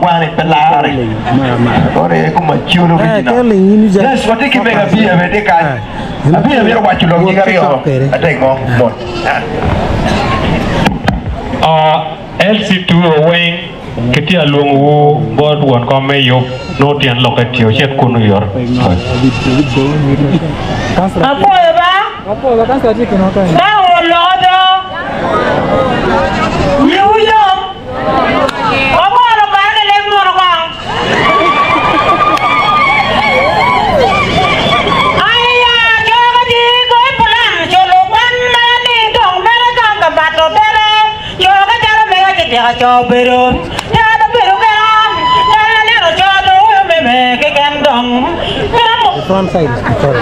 qua này bên lá này có đây cũng mà chiêu đâu cái gì nào yes what cái mega bia về đây cái bia về qua chụp như cái đó ở đây ngon một LC2 Wayne ketia luongu bod won ko meyo no tian lokatio chet kunu yor Apo ba kan sa dikino ka ba wolo do yuyo obo ro ba le mo ro ka aya joga di ko plan cholo wan na ni dong mera ka ka bato dere joga jaro mega ke ya cho pero ya do pero ka ya le ro cho do me ke kan dong front side sorry